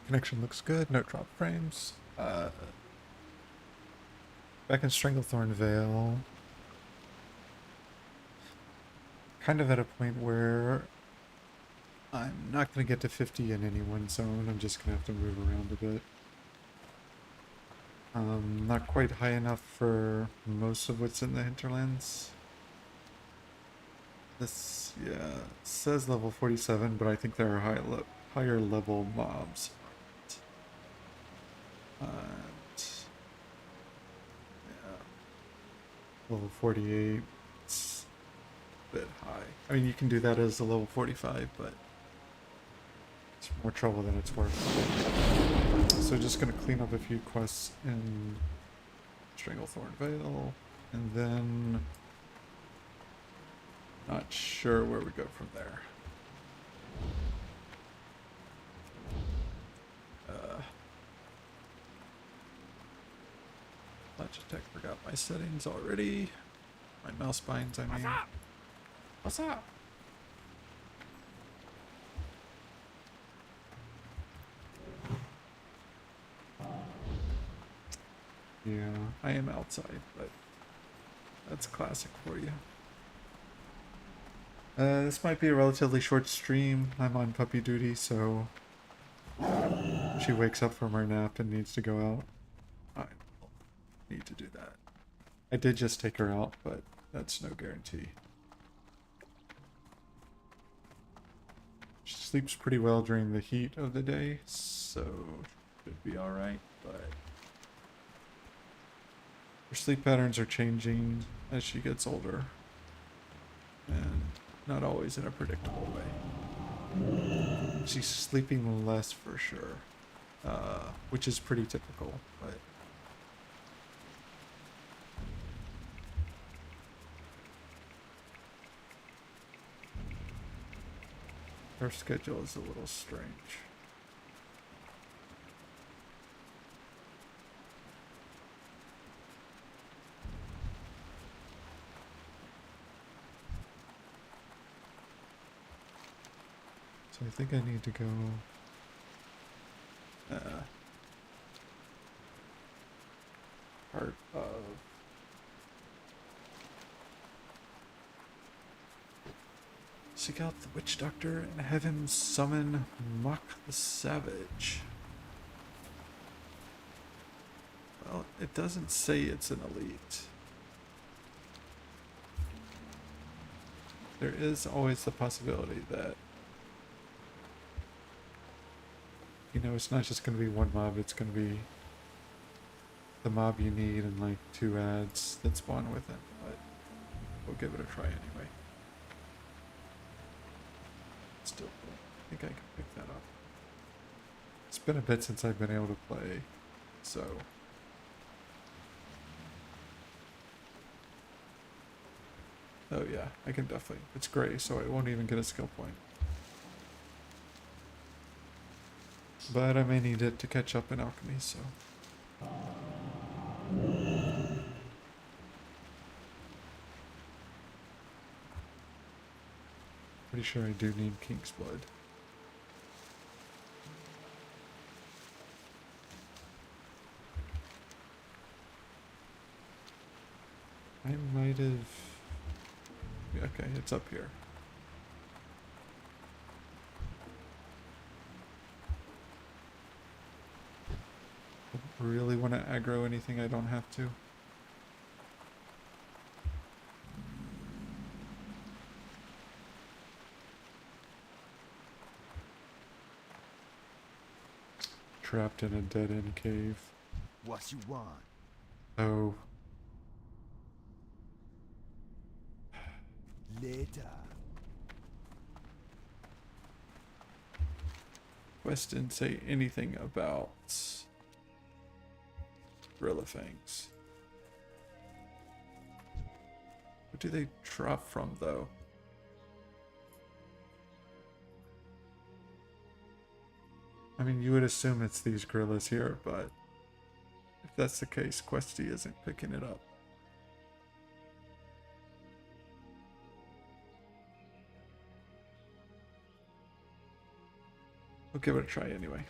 Connection looks good. No drop frames. Back in Stranglethorn Vale. Kind of at a point where I'm not going to get to 50 in any one zone. I'm just going to have to move around a bit. Not quite high enough for most of what's in the hinterlands. This, yeah, says level 47, but I think there are higher level mobs. And, yeah, level 48, it's a bit high. I mean, you can do that as a level 45, but it's more trouble than it's worth. So just gonna clean up a few quests in Stranglethorn Vale, and then not sure where we go from there. Logitech forgot my settings already. My mouse binds, I mean. What's up? Yeah, I am outside, but that's classic for you. This might be a relatively short stream. I'm on puppy duty, so she wakes up from her nap and needs to go out. I need to do that. I did just take her out, but that's no guarantee. She sleeps pretty well during the heat of the day, so should be alright, but her sleep patterns are changing as she gets older, and not always in a predictable way. She's sleeping less for sure, which is pretty typical, but her schedule is a little strange. So I think I need to go part of seek out the witch doctor and have him summon Mock the Savage. Well, it doesn't say it's an elite. There is always the possibility that, you know, it's not just going to be one mob, it's going to be the mob you need and like 2 ads that spawn with it, but we'll give it a try anyway. Still, I think I can pick that up. It's been a bit since I've been able to play, so. Oh yeah, I can definitely. It's gray, so I won't even get a skill point. But I may need it to catch up in alchemy, so. Pretty sure I do need King's Blood. I might have... Okay, it's up here. I don't really want to aggro anything I don't have to. Trapped in a dead-end cave. What you want? Oh. Later. Quest didn't say anything about Gorilla Fangs. What do they drop from, though? I mean, you would assume it's these gorillas here, but if that's the case, Questy isn't picking it up. We'll give it a try anyway.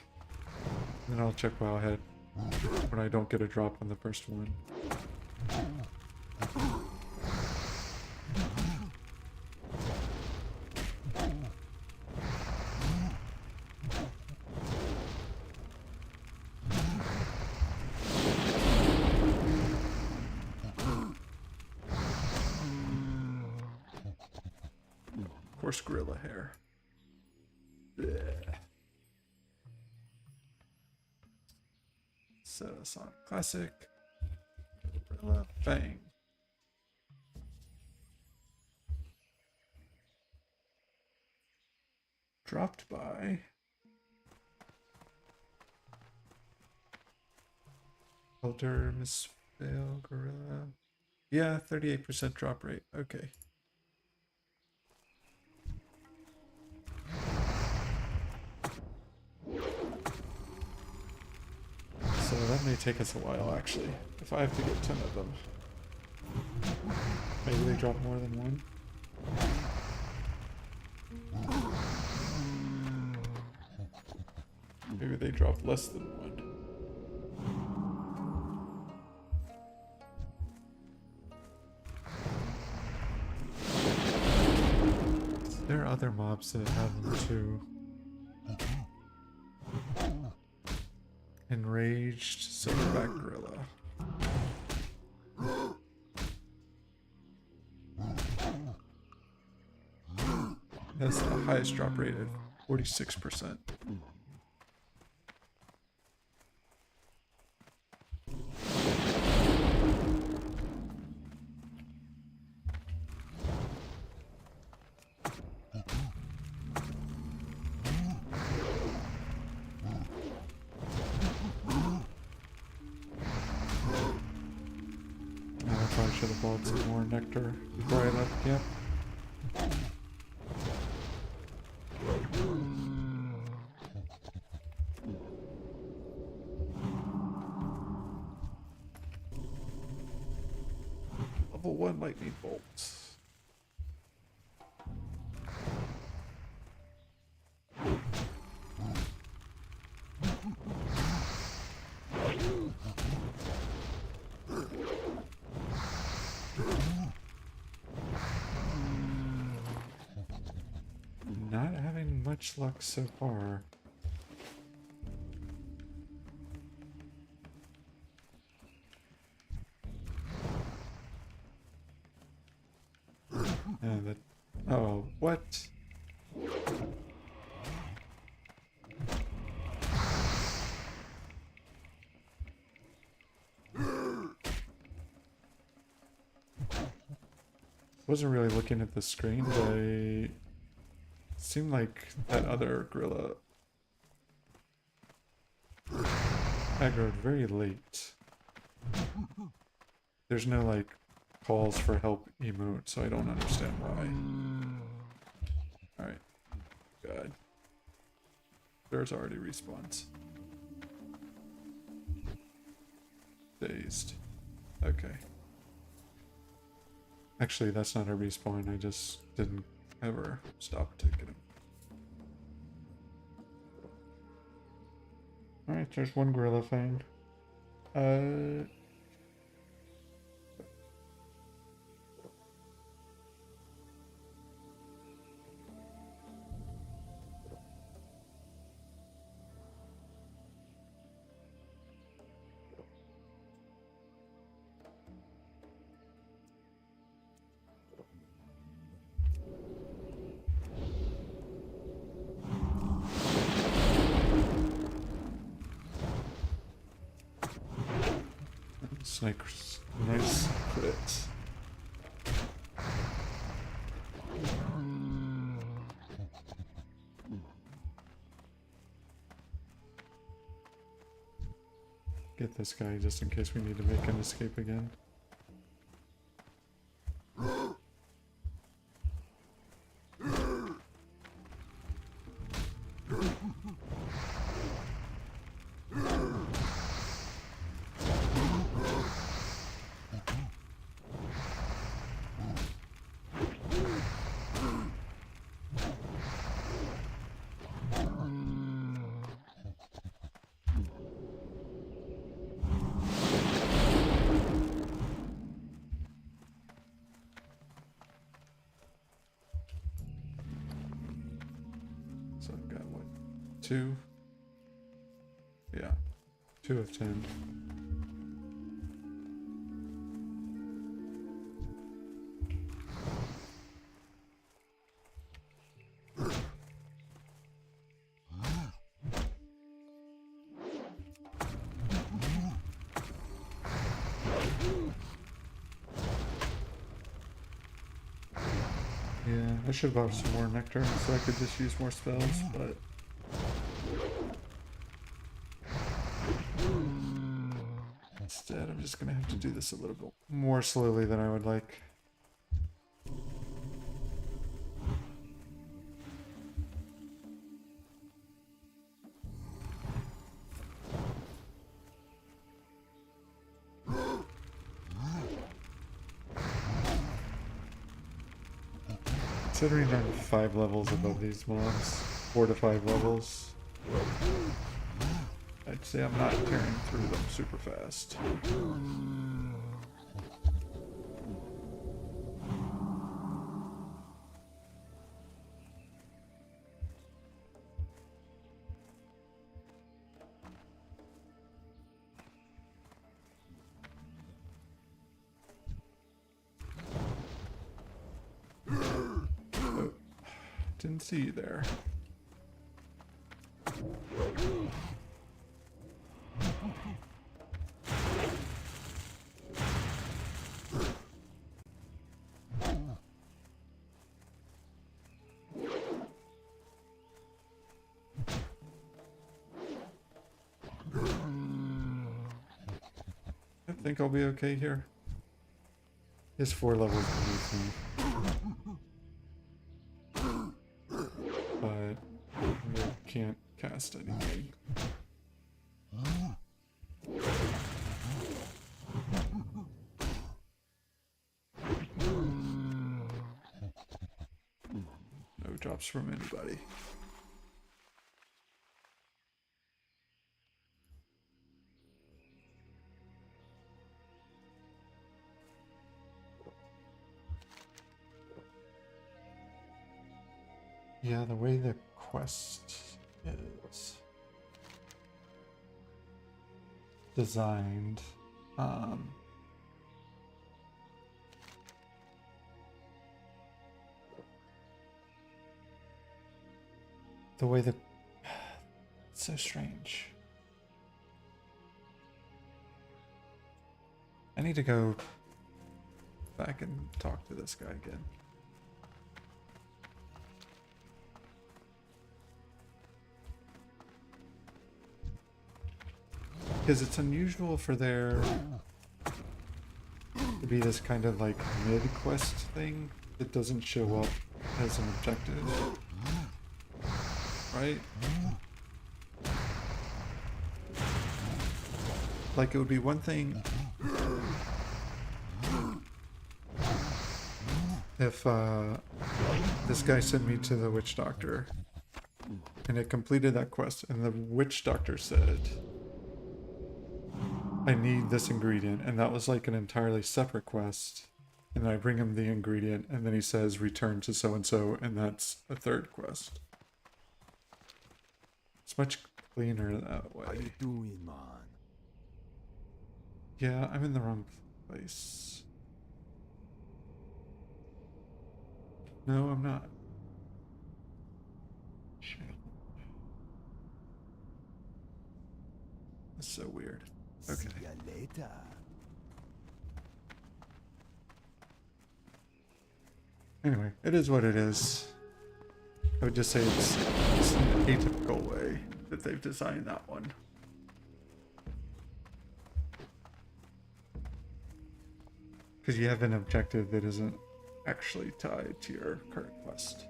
Then I'll check Wowhead when I don't get a drop on the first one. Horse gorilla hair. Blech. Set us on classic. Gorilla Fang. Dropped by Elder Misfail Gorilla. Yeah, 38% drop rate. Okay. So that may take us a while, actually, if I have to get 10 of them. Maybe they drop more than one. Maybe they drop less than one. There are other mobs that have them too. Enraged silverback gorilla. That's the highest drop rate at 46%. I probably should have bought some more nectar before I left camp. Level 1 lightning bolts. Not having much luck so far. And that. Oh, what? Wasn't really looking at the screen, but it seemed like that other gorilla aggroed very late. There's no like calls for help emote, so I don't understand why. Alright. God. There's already respawns. Dazed. Okay. Actually, that's not a respawn, I just didn't ever stop to get him. Alright, there's one gorilla fang. Nice crit. Get this guy just in case we need to make an escape again. 2? Yeah, 2 of 10. Yeah, I should have bought some more nectar so I could just use more spells, but instead I'm just gonna have to do this a little bit more slowly than I would like. Considering I'm 5 levels above these mobs, 4 to 5 levels, I'd say I'm not tearing through them super fast. Oh, didn't see you there. I think I'll be okay here. His 4 levels beneath me. But I can't cast anything. No drops from anybody. Yeah, the way the quest is designed, the way the it's so strange. I need to go back and talk to this guy again. Because it's unusual for there to be this kind of like mid-quest thing that doesn't show up as an objective. Right? Like it would be one thing if this guy sent me to the witch doctor and it completed that quest and the witch doctor said, I need this ingredient, and that was like an entirely separate quest. And then I bring him the ingredient, and then he says, return to so-and-so, and that's a third quest. It's much cleaner that way. How you doing, man? Yeah, I'm in the wrong place. No, I'm not. That's so weird. Okay. See ya later. Anyway, it is what it is. I would just say it's an atypical way that they've designed that one. Because you have an objective that isn't actually tied to your current quest.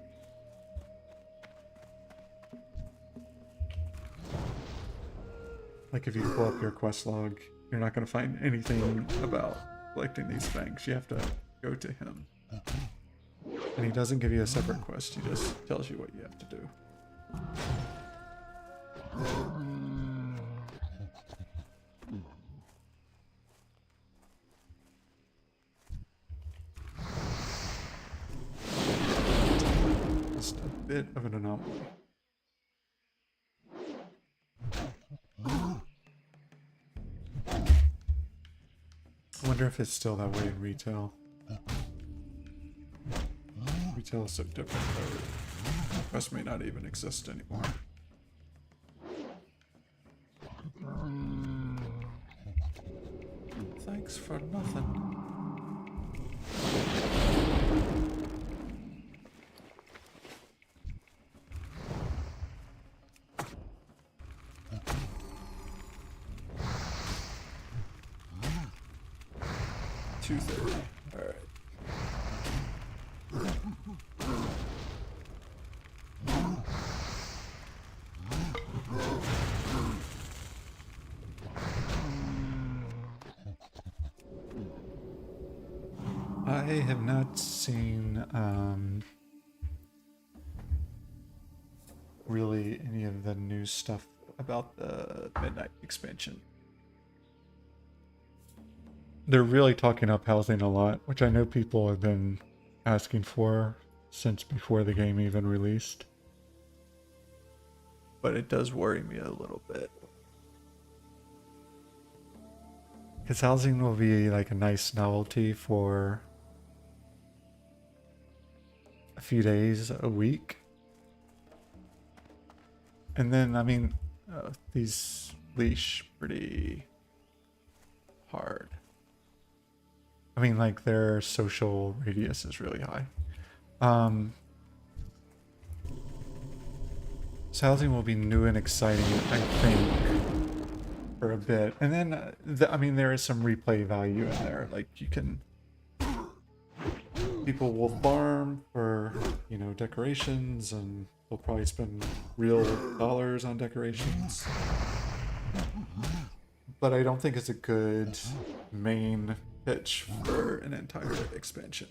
Like if you pull up your quest log, you're not going to find anything about collecting these fangs. You have to go to him. And he doesn't give you a separate quest, he just tells you what you have to do. Just a bit of an anomaly. wonder if it's still that way in retail. Retail is so different. Quest may not even exist anymore. Thanks for nothing. $230. All right. I have not seen really any of the new stuff about the Midnight expansion. They're really talking up housing a lot, which I know people have been asking for since before the game even released. But it does worry me a little bit. Because housing will be like a nice novelty for a few days, a week. And then, I mean, these leash pretty hard. I mean, like, their social radius is really high. So housing will be new and exciting, I think, for a bit. And then, I mean, there is some replay value in there. Like, you can... People will farm for, you know, decorations, and they'll probably spend real dollars on decorations. But I don't think it's a good main pitch for an entire expansion.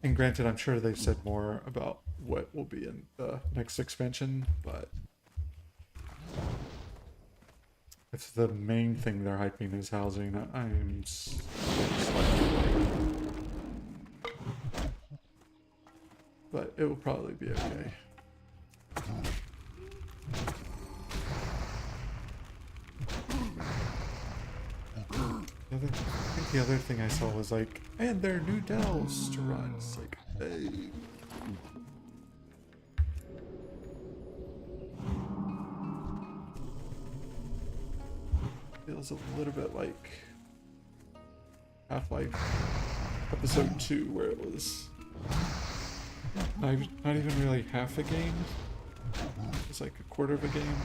And granted, I'm sure they've said more about what will be in the next expansion, but if the main thing they're hyping is housing, I'm slightly worried. But it will probably be okay. I think the other thing I saw was like, and there are new dells to run. It's like, hey. Feels a little bit like Half-Life Episode 2, where it was not even really half a game. It was like a quarter of a game.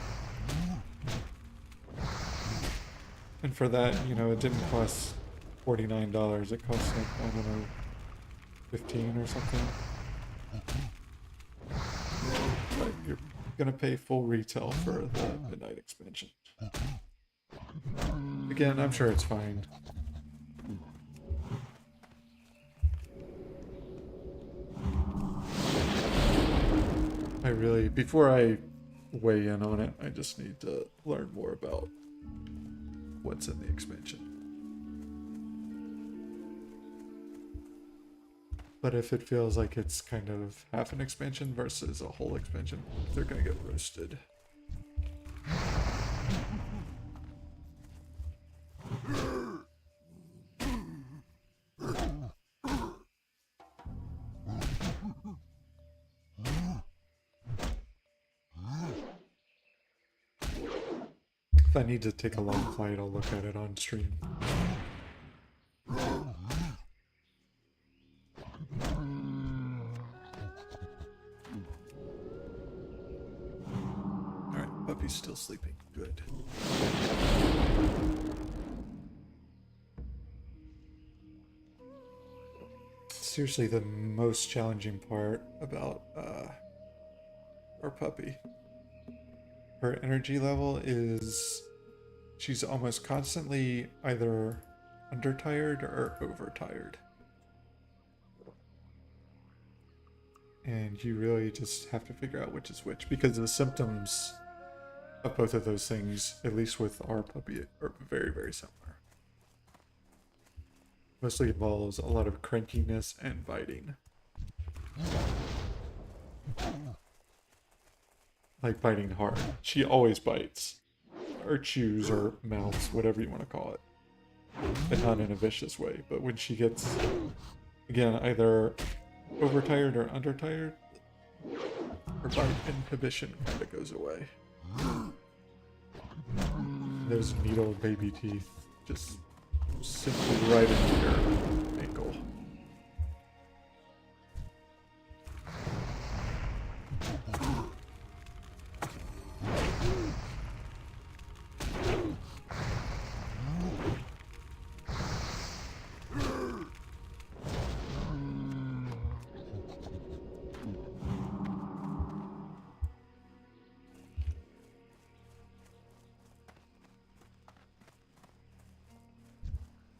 And for that, you know, it didn't cost $49. It cost like, I don't know, 15 or something. But you're gonna pay full retail for the Midnight expansion. Again, I'm sure it's fine. I really, before I weigh in on it, I just need to learn more about what's in the expansion. But if it feels like it's kind of half an expansion versus a whole expansion, they're gonna get roasted. If I need to take a long flight, I'll look at it on stream. Alright, puppy's still sleeping. Good. Seriously, the most challenging part about our puppy. Her energy level is, she's almost constantly either undertired or overtired. And you really just have to figure out which is which, because the symptoms of both of those things, at least with our puppy, are very, very similar. Mostly involves a lot of crankiness and biting. Like biting hard. She always bites. or chews or mouths, whatever you want to call it. And not in a vicious way, but when she gets, again, either overtired or undertired, her bite inhibition kind of goes away. Those needle baby teeth just simply right into your ankle.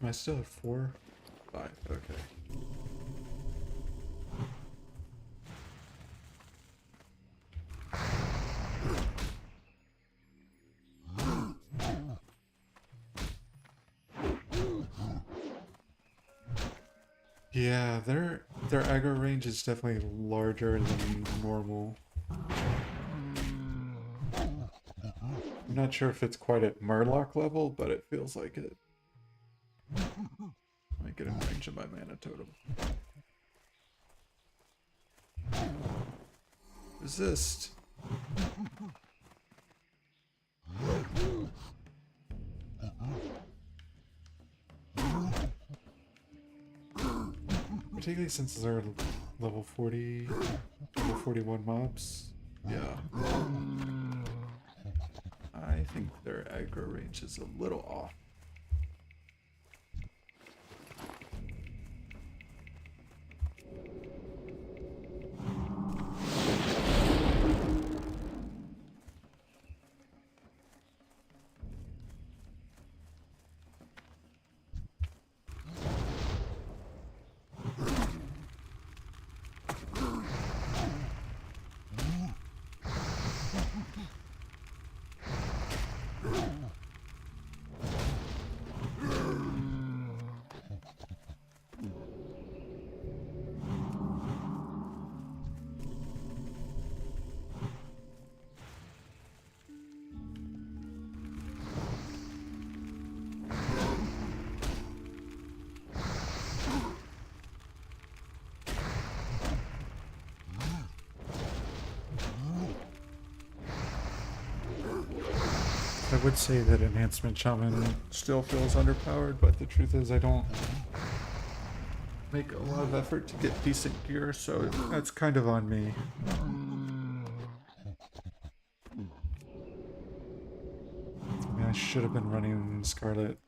Am I still at 4? 5, okay. Yeah, their aggro range is definitely larger than normal. I'm not sure if it's quite at Murloc level, but it feels like it. Might get in range of my mana totem. Resist. Particularly since they're level 40, level 41 mobs. Yeah. I think their aggro range is a little off. I would say that enhancement shaman still feels underpowered, but the truth is I don't make a lot of effort to get decent gear, so that's kind of on me. I mean, I should have been running Scarlet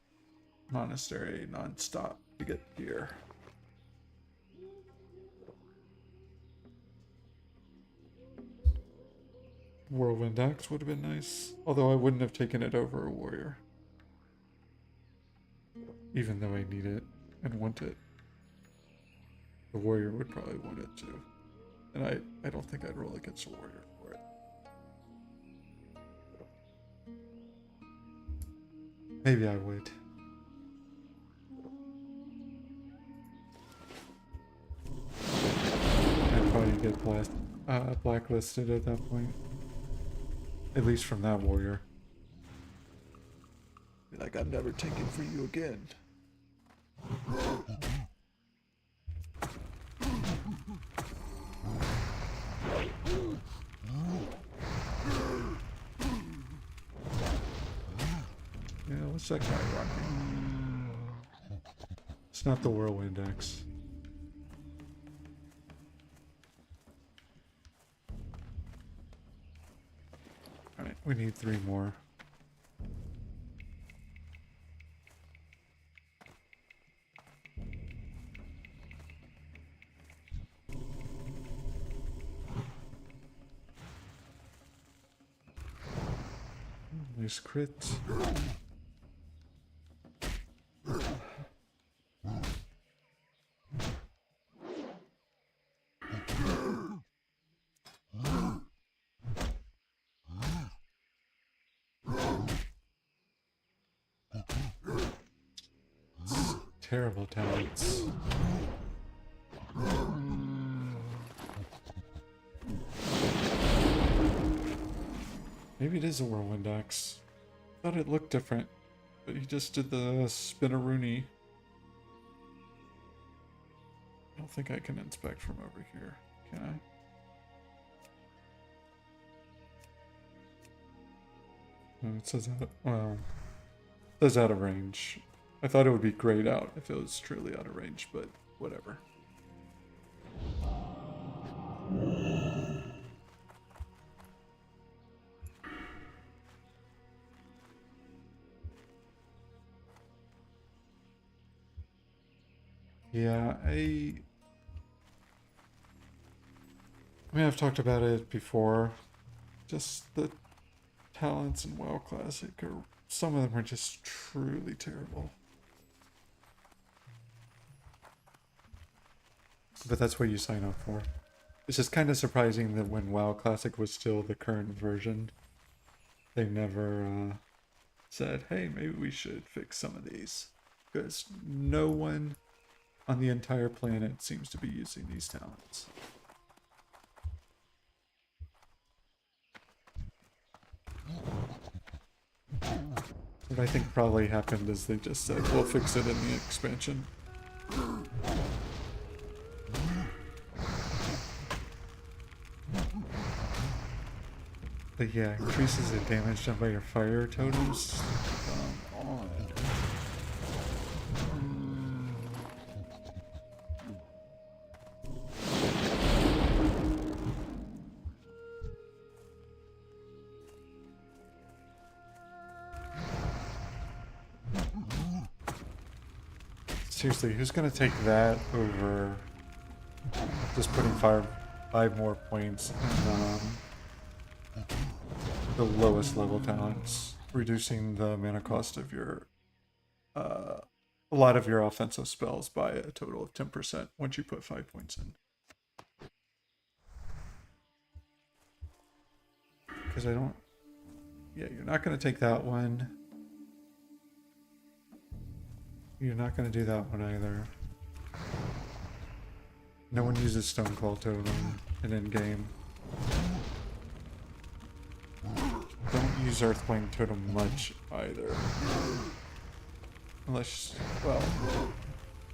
Monastery non-stop to get gear. Whirlwind Axe would have been nice, although I wouldn't have taken it over a warrior. Even though I need it and want it. The warrior would probably want it too. And I don't think I'd roll against a warrior for it. Maybe I would. I'd probably get blacklisted at that point. At least from that warrior. Like, I'm never taking for you again. Yeah, what's that guy rocking? It's not the Whirlwind Axe. Alright, we need 3 more. Nice crit. Terrible talents. Maybe it is a Whirlwind Axe. Thought it looked different, but he just did the spinneroonie. I don't think I can inspect from over here, can I? No, it says out, well, it says out of range. I thought it would be grayed out if it was truly out of range, but whatever. Yeah, I mean, I've talked about it before. Just the talents in WoW Classic, or some of them are just truly terrible. But that's what you sign up for. It's just kind of surprising that when WoW Classic was still the current version, they never said, hey, maybe we should fix some of these. Because no one on the entire planet seems to be using these talents. What I think probably happened is they just said, we'll fix it in the expansion. But yeah, increases the damage done by your fire totems. Come on. Seriously, who's gonna take that over just putting 5 more points in the lowest level talents, reducing the mana cost of your a lot of your offensive spells by a total of 10% once you put 5 points in. Because I don't, yeah, you're not gonna take that one. You're not going to do that one either. No one uses Stoneclaw Totem in in-game. Don't use Earthwing Totem much either. Unless, well,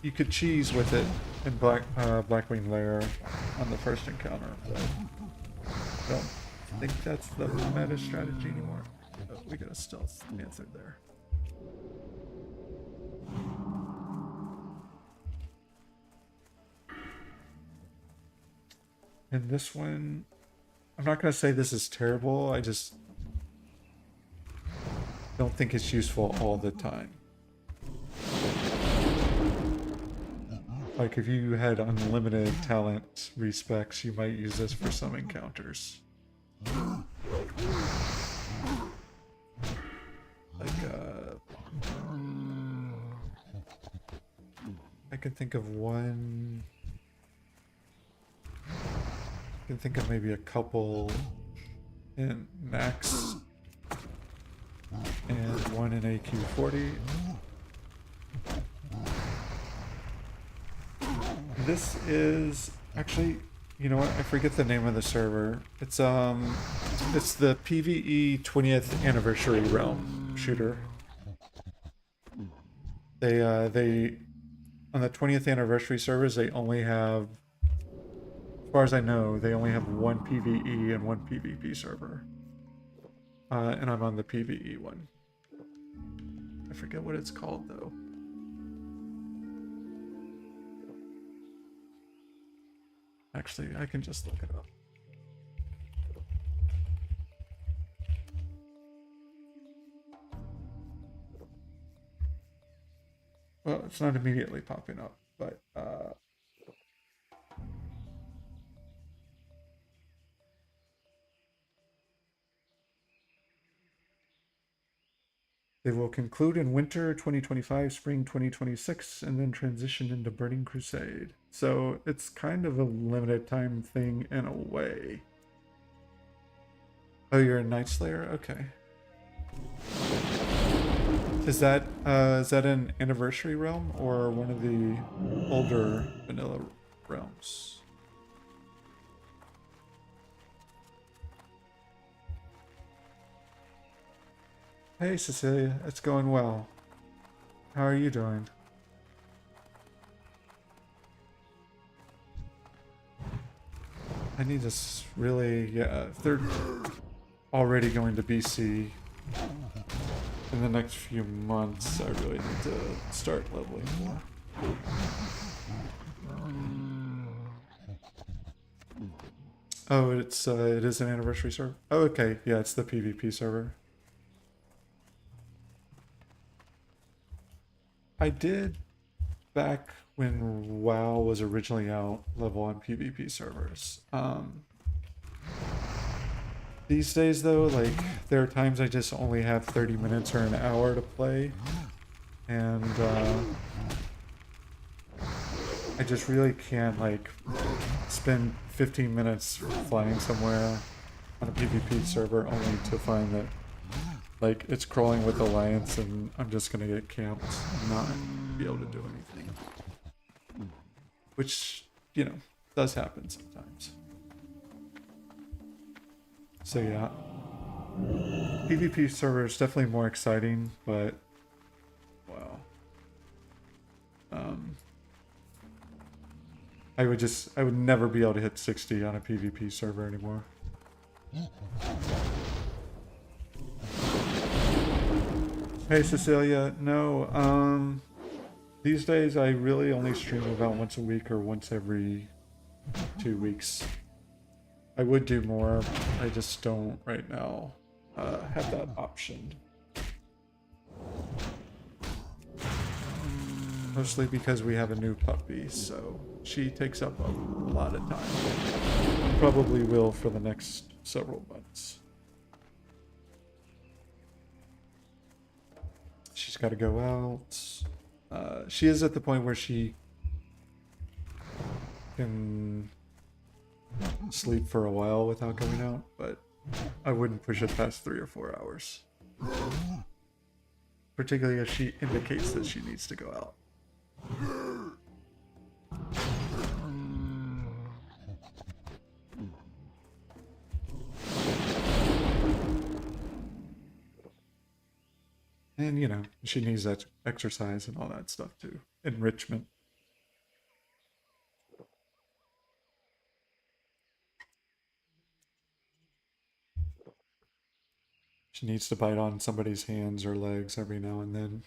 you could cheese with it in Blackwing Lair on the first encounter, but I don't think that's the meta strategy anymore. But we got a stealth Panther there. And this one, I'm not going to say this is terrible, I just don't think it's useful all the time. Like if you had unlimited talent respecs, you might use this for some encounters. Like, I can think of one... I can think of maybe a couple in Max and one in AQ40. This is actually, you know what? I forget the name of the server. It's the PvE 20th anniversary realm shooter. They on the 20th anniversary servers they only have, as far as I know, they only have one PvE and one PvP server. And I'm on the PvE one. I forget what it's called, though. Actually, I can just look it up. Well, it's not immediately popping up, but... They will conclude in winter 2025, spring 2026, and then transition into Burning Crusade. So it's kind of a limited time thing in a way. Oh, you're a Night Slayer? Okay. Is that an anniversary realm or one of the older vanilla realms? Hey Cecilia, it's going well. How are you doing? I need to really, yeah, if they're already going to BC in the next few months, I really need to start leveling more. Oh, it is an anniversary server. Oh, okay, yeah, it's the PvP server. I did back when WoW was originally out level on PvP servers. These days though, like there are times I just only have 30 minutes or an hour to play, and I just really can't like spend 15 minutes flying somewhere on a PvP server only to find that like it's crawling with Alliance and I'm just gonna get camped and not be able to do anything. Which, you know, does happen sometimes. So yeah. PvP server is definitely more exciting, but wow. I would never be able to hit 60 on a PvP server anymore. Hey Cecilia, no, these days I really only stream about once a week or once every 2 weeks. I would do more, I just don't right now have that option. Mostly because we have a new puppy, so she takes up a lot of time. Probably will for the next several months. She's got to go out. She is at the point where she can sleep for a while without going out, but I wouldn't push it past 3 or 4 hours. Particularly if she indicates that she needs to go out. And, you know, she needs that exercise and all that stuff too. Enrichment. She needs to bite on somebody's hands or legs every now and then.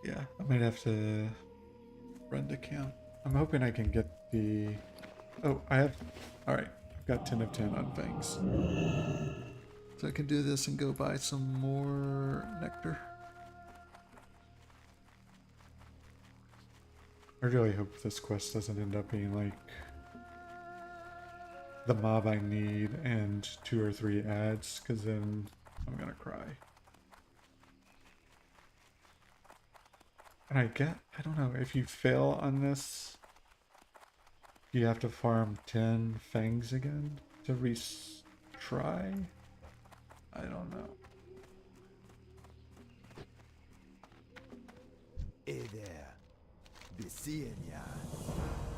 Yeah, I might have to run to camp. I'm hoping I can get the... Oh, I have... Alright, I've got 10 of 10 on things. So I can do this and go buy some more nectar. I really hope this quest doesn't end up being like the mob I need and 2 or 3 ads, because then I'm gonna cry. And I don't know, if you fail on this, you have to farm 10 fangs again to retry? I don't know. Hey there. Be seeing ya.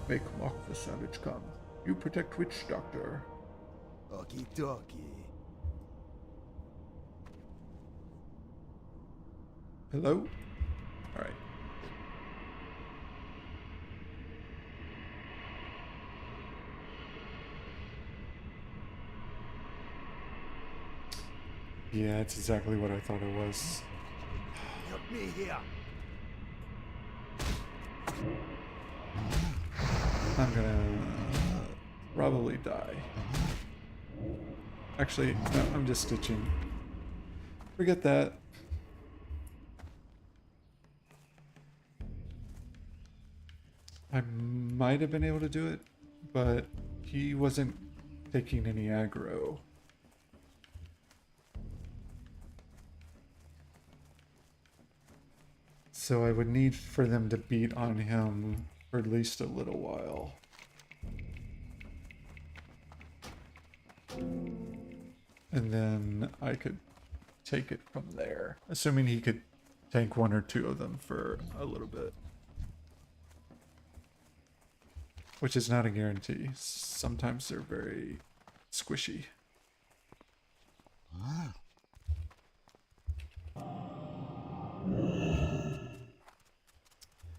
Make mock the savage come. You protect witch doctor. Okie dokie. Hello? Alright. Yeah, it's exactly what I thought it was. Help me here. I'm gonna probably die. Actually, no, I'm just stitching. Forget that. I might have been able to do it, but he wasn't taking any aggro. So I would need for them to beat on him for at least a little while. And then I could take it from there. Assuming he could tank one or two of them for a little bit. Which is not a guarantee. Sometimes they're very squishy.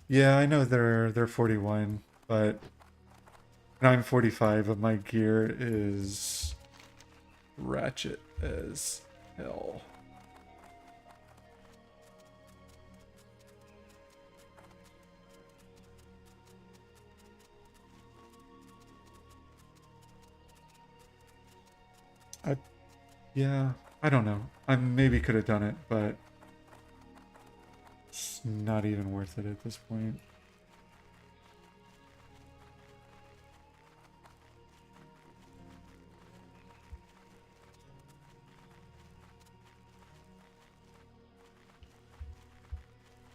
Yeah, I know they're 41, but I'm 45 and my gear is ratchet as hell. Yeah, I don't know. I maybe could have done it, but it's not even worth it at this point.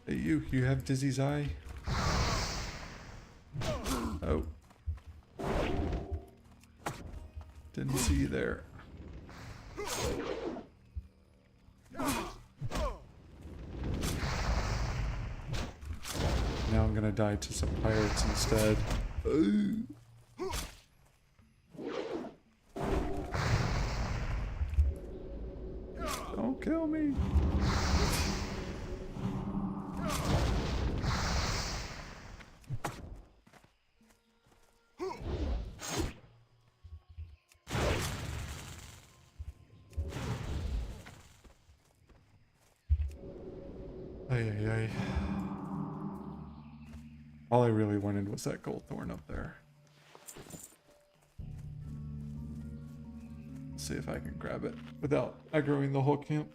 Hey, you have Dizzy's eye? Oh. Didn't see you there. Now I'm gonna die to some pirates instead. Ooh. Don't kill me. Ay, ay, ay. All I really wanted was that gold thorn up there. Let's see if I can grab it without aggroing the whole camp.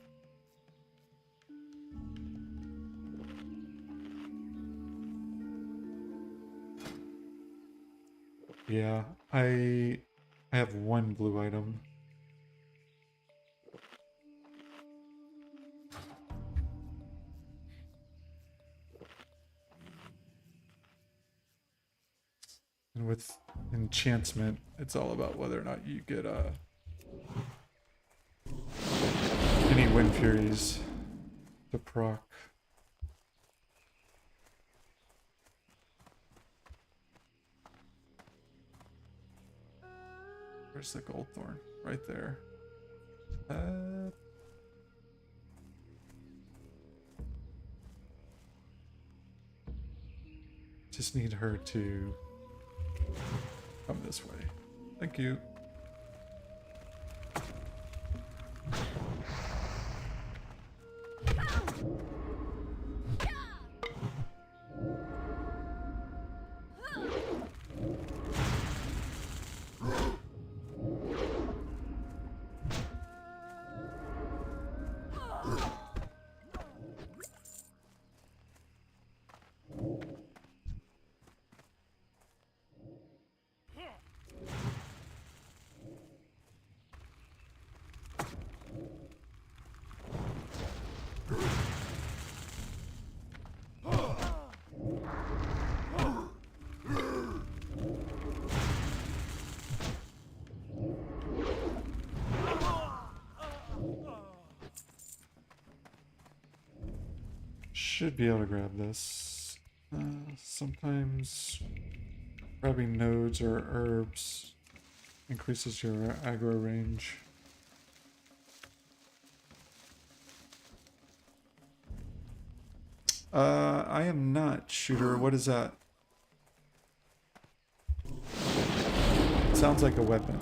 Yeah, I have one blue item. And with enhancement, it's all about whether or not you get any wind furies to proc. Where's the gold thorn? Right there. Just need her to come this way. Thank you. Should be able to grab this. Sometimes grabbing nodes or herbs increases your aggro range. I am not, shooter. What is that? Sounds like a weapon.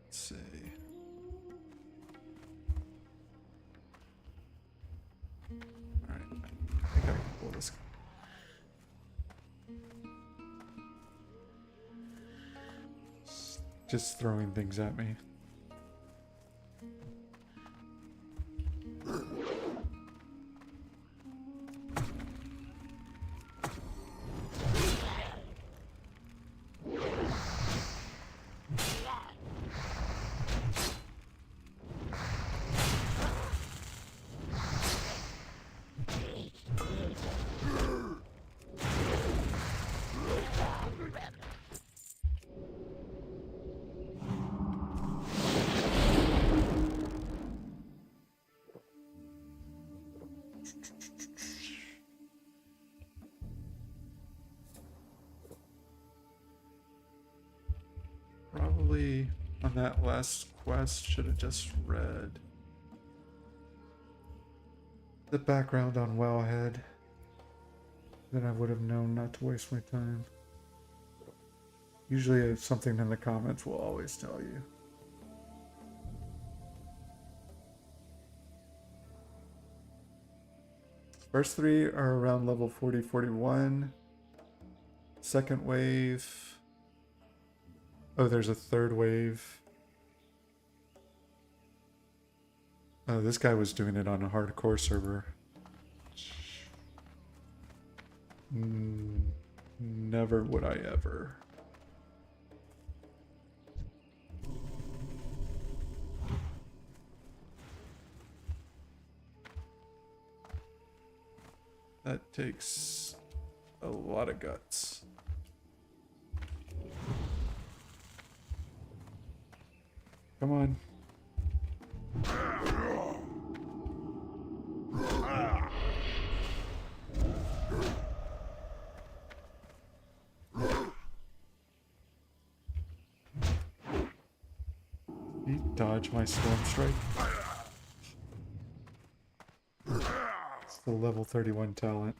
Let's see. Alright, I think I can pull this. Just throwing things at me. probably on that last quest should have just read the background on Wowhead. Then I would have known not to waste my time. Usually something in the comments will always tell you. First three are around level 40, 41. Second wave. Oh, there's a third wave. Oh, this guy was doing it on a hardcore server. Never would I ever. That takes a lot of guts. Come on. He dodged my storm strike. It's the level 31 talent.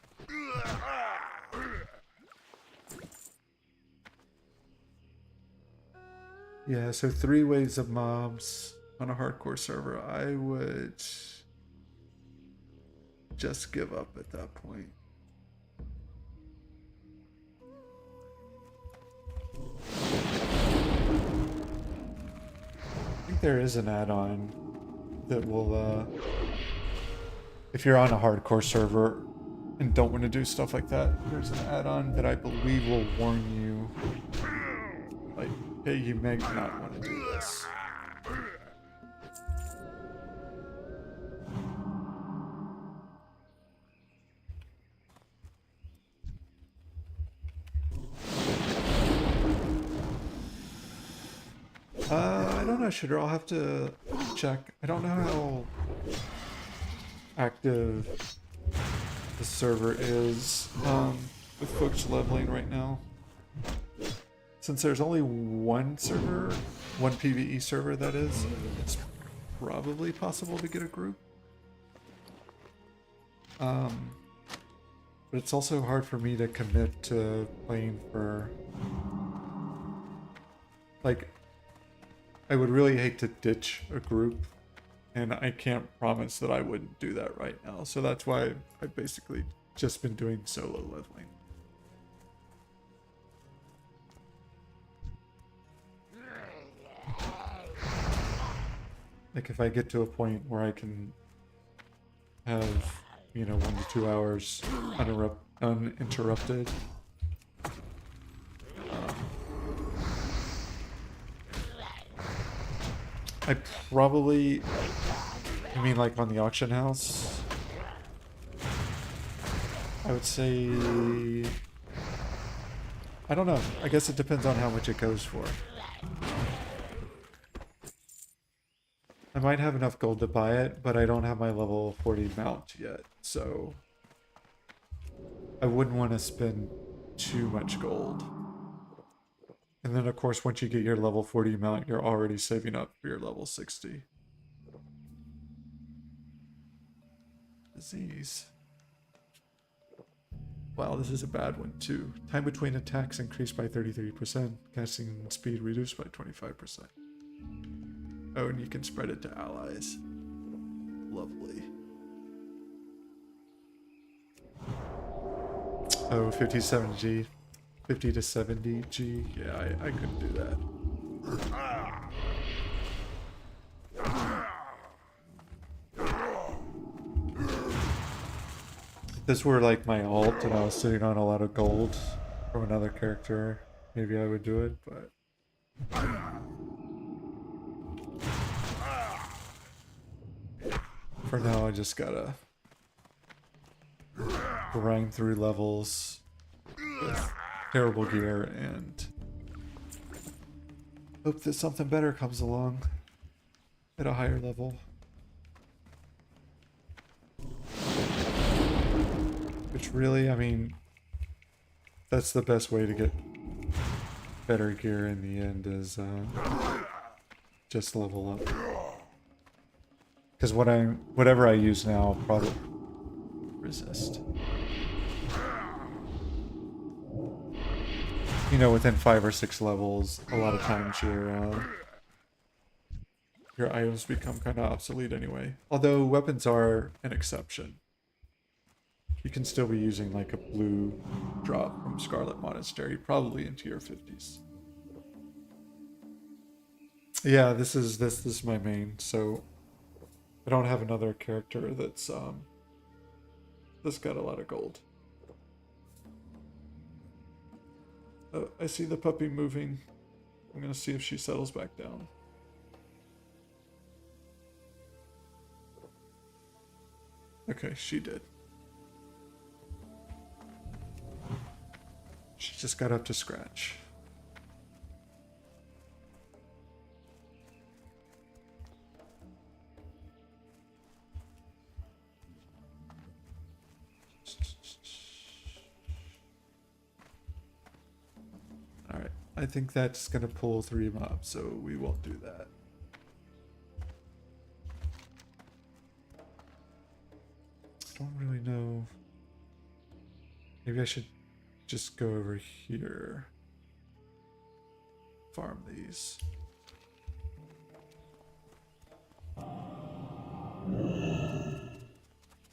Yeah, so 3 waves of mobs on a hardcore server. I would just give up at that point. I think there is an add-on that will, if you're on a hardcore server and don't want to do stuff like that, there's an add-on that I believe will warn you, like, hey, you may not want to do this. I don't know, Shooter. I'll have to check. I don't know how active the server is with folks leveling right now. Since there's only one server, one PvE server that is, it's probably possible to get a group. But it's also hard for me to commit to playing for, like, I would really hate to ditch a group, and I can't promise that I wouldn't do that right now. So that's why I've basically just been doing solo leveling. Like, if I get to a point where I can have, you know, 1 to 2 hours uninterrupted, I probably, I mean, like on the auction house, I would say, I don't know. I guess it depends on how much it goes for. I might have enough gold to buy it, but I don't have my level 40 mount yet, so I wouldn't want to spend too much gold. And then, of course, once you get your level 40 mount, you're already saving up for your level 60. Disease. Wow, this is a bad one, too. Time between attacks increased by 33%. Casting speed reduced by 25%. Oh, and you can spread it to allies. Lovely. Oh, 57G. 50 to 70G. Yeah, I couldn't do that. If this were like my alt and I was sitting on a lot of gold from another character, maybe I would do it, but for now I just gotta grind through levels with terrible gear and hope that something better comes along at a higher level. Which really, I mean, that's the best way to get better gear in the end, is just level up. Because whatever I use now, probably resist. You know, within 5 or 6 levels, a lot of times your items become kind of obsolete anyway. Although weapons are an exception. You can still be using like a blue drop from Scarlet Monastery, probably into your 50s. Yeah, this is my main, so I don't have another character that's got a lot of gold. Oh, I see the puppy moving. I'm gonna see if she settles back down. Okay, she did. She just got up to scratch. Alright, I think that's gonna pull 3 mobs, so we won't do that. I don't really know. Maybe I should just go over here. Farm these.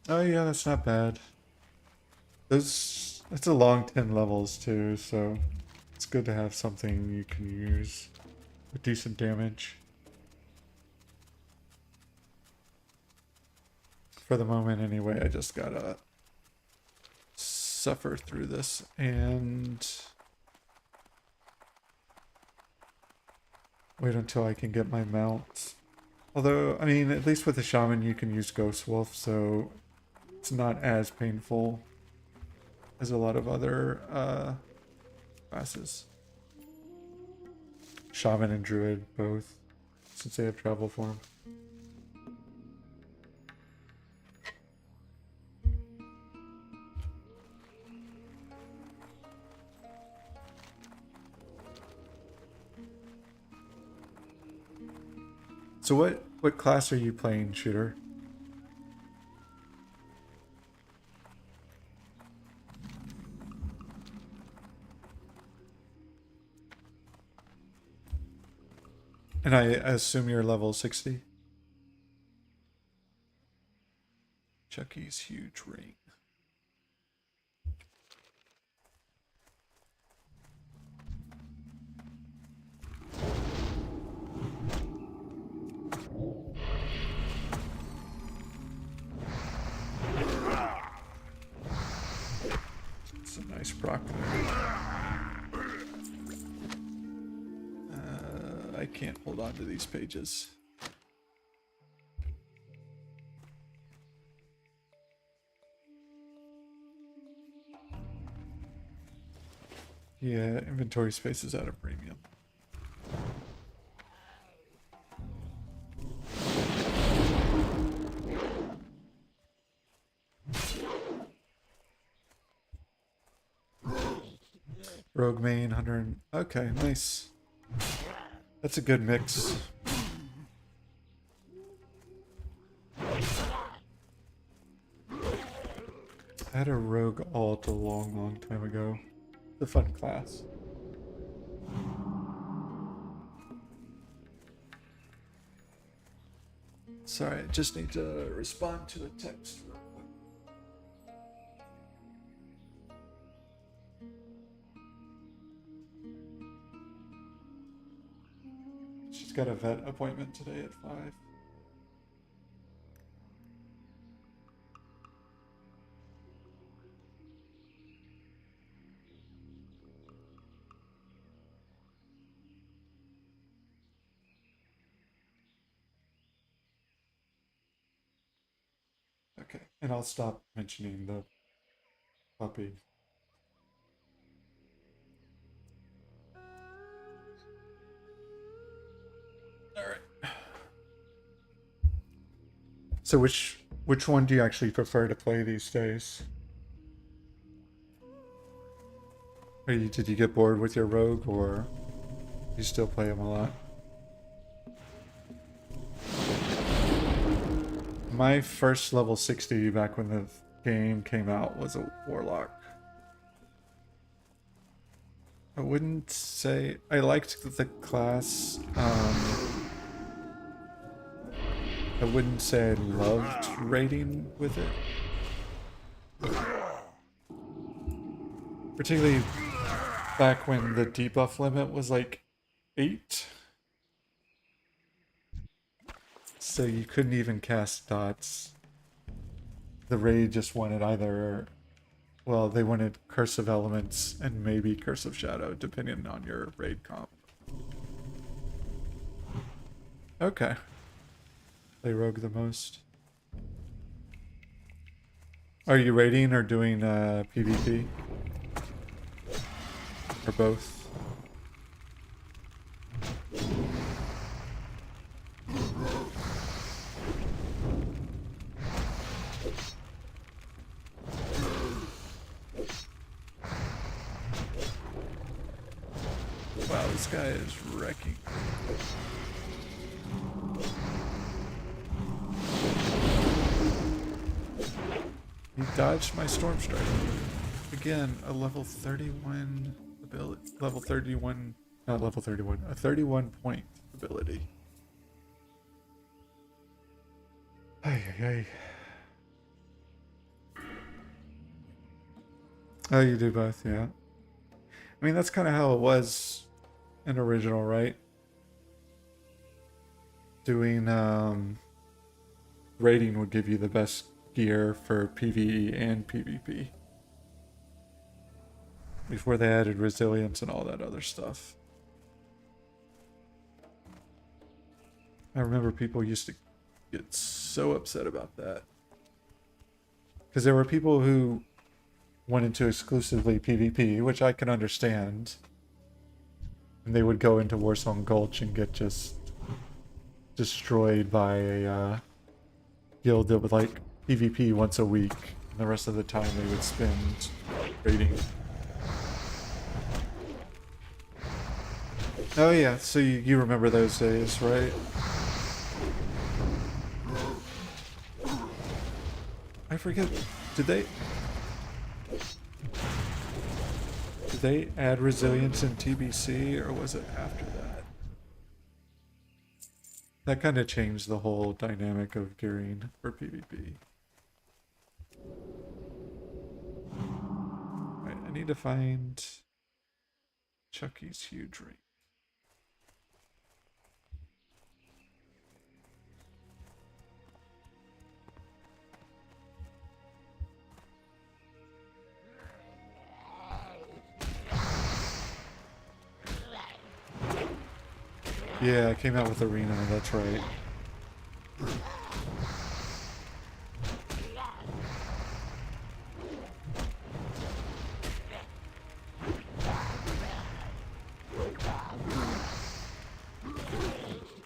Oh yeah, that's not bad. That's a long 10 levels too, so it's good to have something you can use with decent damage. For the moment anyway, I just gotta suffer through this and wait until I can get my mount. Although, I mean, at least with the shaman you can use Ghost Wolf, so it's not as painful as a lot of other classes. Shaman and Druid both, since they have travel form. So what class are you playing, Shooter? And I assume you're level 60? Chucky's huge ring. It's a nice proc. I can't hold on to these pages. Yeah, inventory space is at a premium. Rogue main, 100. Okay, nice. That's a good mix. I had a rogue alt a long time ago. It's a fun class. Sorry, I just need to respond to a text real quick. She's got a vet appointment today at 5. Okay, and I'll stop mentioning the puppy. Alright. So which one do you actually prefer to play these days? Did you get bored with your rogue, or you still play him a lot? My first level 60 back when the game came out was a warlock. I wouldn't say I liked the class. I wouldn't say I loved raiding with it. Particularly back when the debuff limit was like 8. So you couldn't even cast dots. The raid just wanted either, well, they wanted Curse of Elements and maybe Curse of Shadow, depending on your raid comp. Okay. Play rogue the most. Are you raiding or doing PvP? Or both? Wow, this guy is wrecking. He dodged my Storm Strike. Again, a level 31 ability. Level 31, not level 31, a 31 point ability. Ay, ay, ay. Oh, you do both, yeah. I mean, that's kind of how it was in original, right? Doing raiding would give you the best gear for PvE and PvP. Before they added resilience and all that other stuff. I remember people used to get so upset about that. Because there were people who wanted to exclusively PvP, which I can understand. And they would go into Warsong Gulch and get just destroyed by a guild that would like PvP once a week. And the rest of the time they would spend raiding. Oh yeah, so you remember those days, right? I forget, did they add resilience in TBC, or was it after that? That kind of changed the whole dynamic of gearing for PvP. Alright, I need to find Chucky's huge ring. Yeah, I came out with Arena, that's right.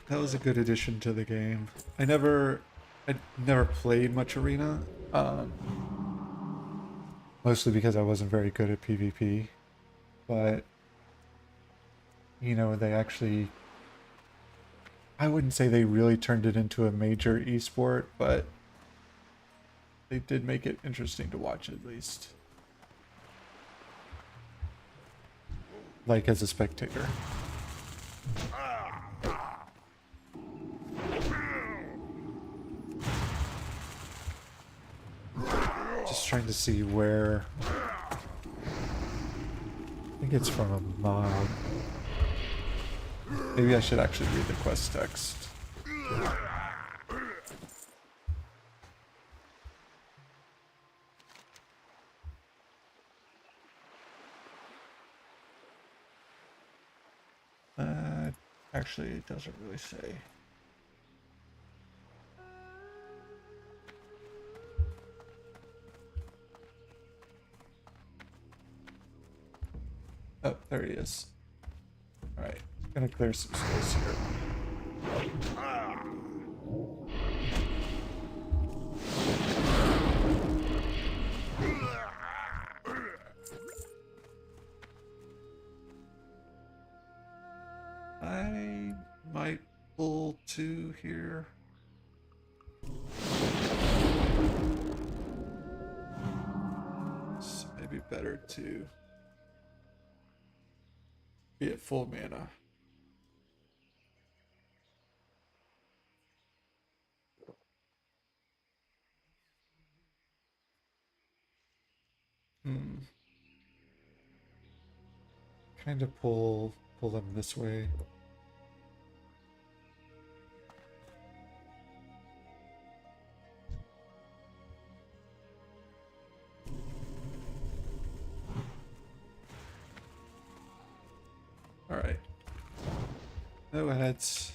That was a good addition to the game. I never played much Arena, mostly because I wasn't very good at PvP. But, you know, they actually, I wouldn't say they really turned it into a major esport, but they did make it interesting to watch at least. Like as a spectator. Just trying to see where. I think it's from a mob. Maybe I should actually read the quest text. Actually, it doesn't really say. Oh, there he is. Alright, gonna clear some space here. I might pull 2 here. better to be at full mana. Kind of pull them this way. All right. No heads.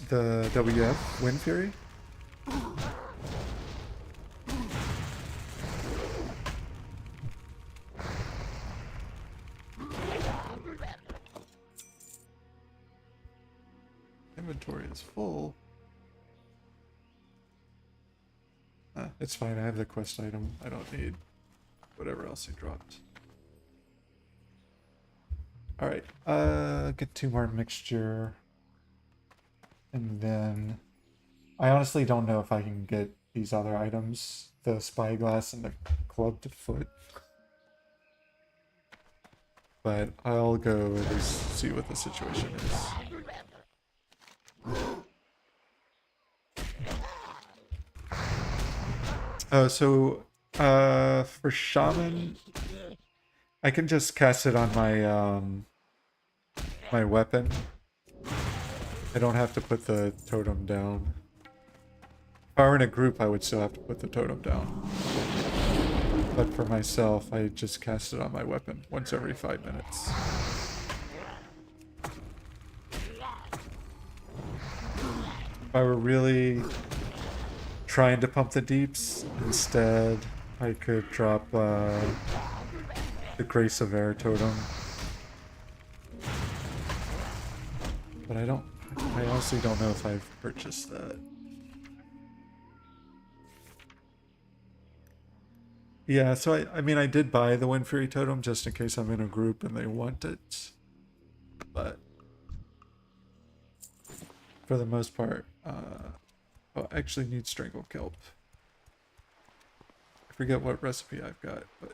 The WF Wind Fury. Inventory is full. It's fine, I have the quest item. I don't need whatever else he dropped. Alright, get 2 more mixture. And then I honestly don't know if I can get these other items. The spyglass and the clubbed foot. But I'll go at least see what the situation is. Oh, so for shaman, I can just cast it on my my weapon. I don't have to put the totem down. If I were in a group, I would still have to put the totem down. But for myself, I just cast it on my weapon once every 5 minutes. If I were really trying to pump the deeps, instead I could drop the Grace of Air totem. But I honestly don't know if I've purchased that. Yeah, so I mean I did buy the Wind Fury totem just in case I'm in a group and they want it. But for the most part, oh, I actually need Strangle Kelp. I forget what recipe I've got, but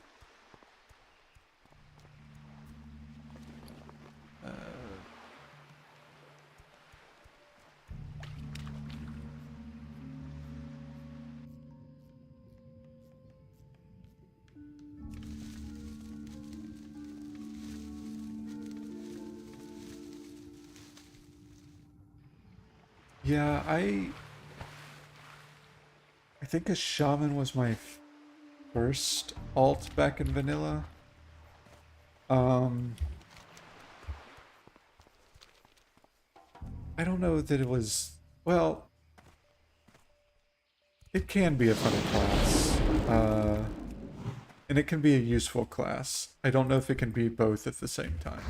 yeah, I think a shaman was my first alt back in vanilla. I don't know that it was, well, it can be a funny class. And it can be a useful class. I don't know if it can be both at the same time.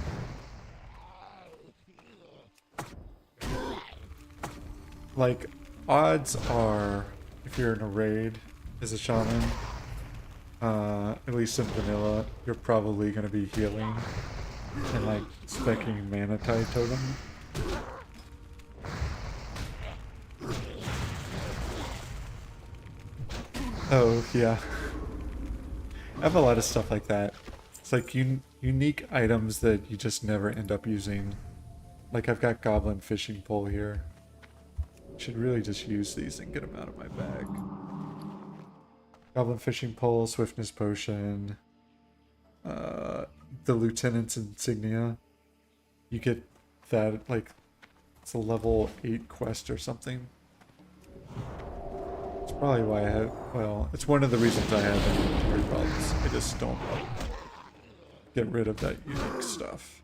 Like, odds are, if you're in a raid as a shaman, at least in vanilla, you're probably going to be healing and like specking mana tide totem. Oh, yeah. I have a lot of stuff like that. It's like unique items that you just never end up using. Like I've got Goblin Fishing Pole here. Should really just use these and get them out of my bag. Goblin Fishing Pole, Swiftness Potion, the Lieutenant's Insignia. You get that, like, it's a level 8 quest or something. It's probably why I have, well, it's one of the reasons I have inventory problems. I just don't get rid of that unique stuff.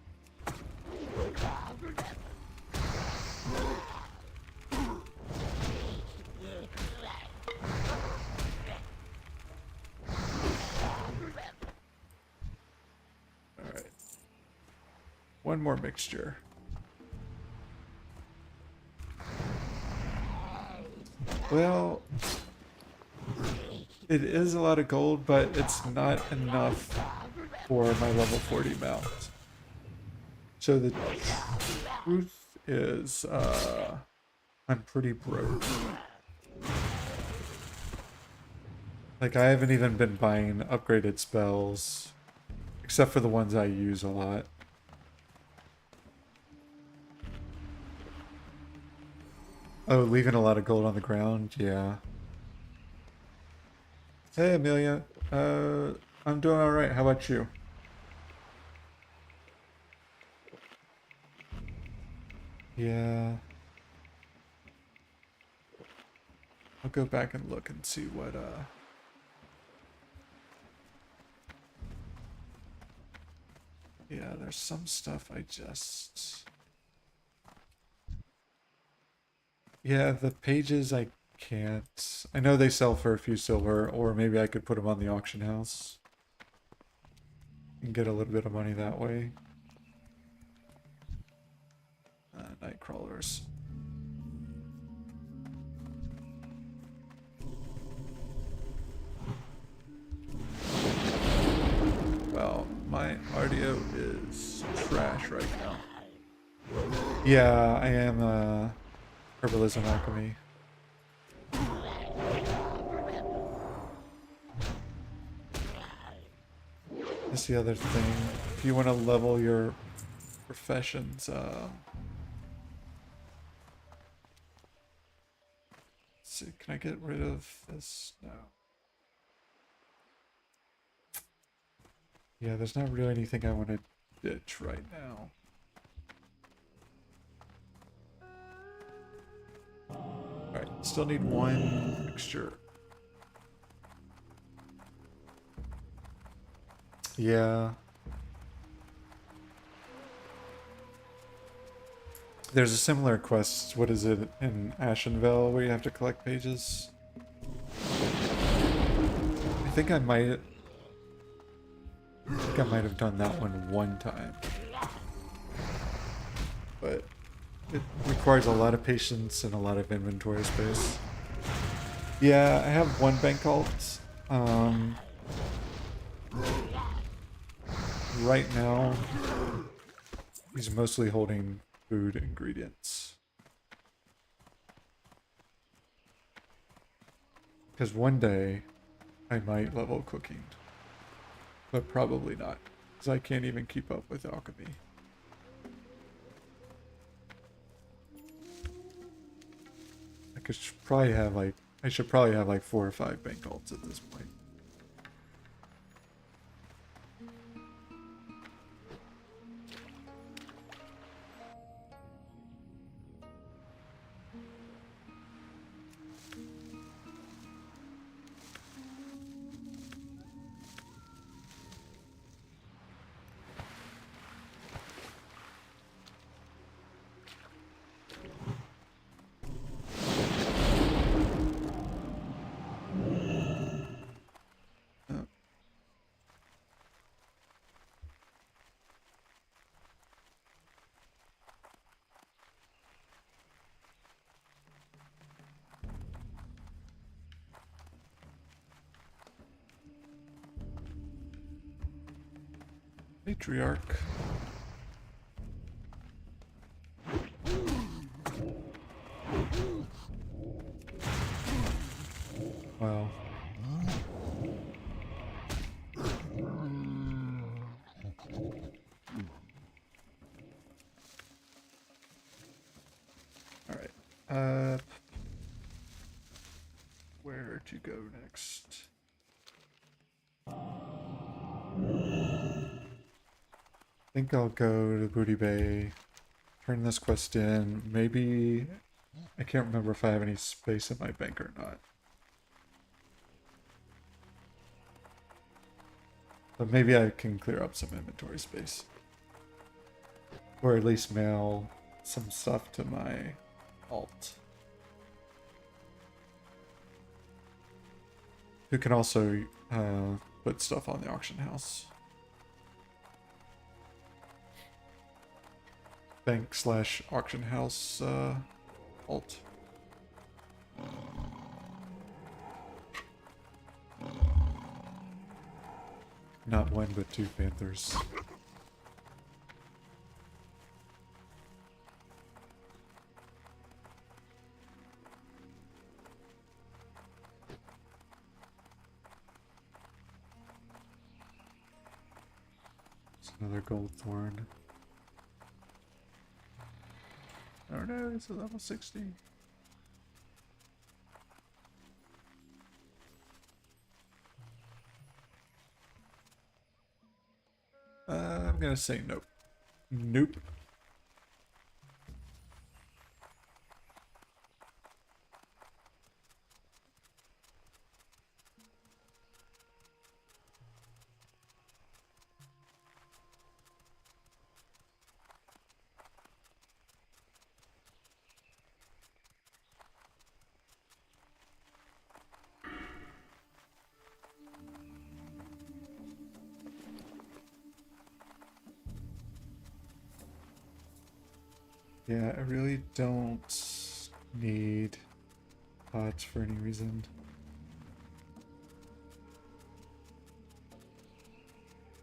Alright. One more mixture. Well, it is a lot of gold, but it's not enough for my level 40 mount. So the truth is, I'm pretty broke. Like, I haven't even been buying upgraded spells, except for the ones I use a lot. Oh, leaving a lot of gold on the ground? Yeah. Hey, Amelia. I'm doing alright. How about you? Yeah. I'll go back and look and see what, yeah, there's some stuff I just... Yeah, the pages I can't... I know they sell for a few silver, or maybe I could put them on the auction house and get a little bit of money that way. Night crawlers. Well, my RDO is trash right now. Yeah, I am herbalism alchemy. That's the other thing. If you want to level your professions, let's see, can I get rid of this? No. Yeah, there's not really anything I want to ditch right now. Alright, still need one fixture. Yeah. There's a similar quest, what is it, in Ashenvale, where you have to collect pages? I think I might have done that one time. But it requires a lot of patience and a lot of inventory space. Yeah, I have one bank alt. Right now, he's mostly holding food ingredients. Because one day, I might level cooking. But probably not. Because I can't even keep up with alchemy. I should probably have like 4 or 5 bank alts at this point. Matriarch. Wow. Alright. Where to go next? I think I'll go to Booty Bay, turn this quest in. Maybe... I can't remember if I have any space in my bank or not. But maybe I can clear up some inventory space. Or at least mail some stuff to my alt. Who can also put stuff on the auction house. Bank/auction house alt. Not one, but 2 panthers. Another gold thorn. Oh no, it's a level 60. I'm gonna say nope. Nope. Yeah, I really don't need pots for any reason.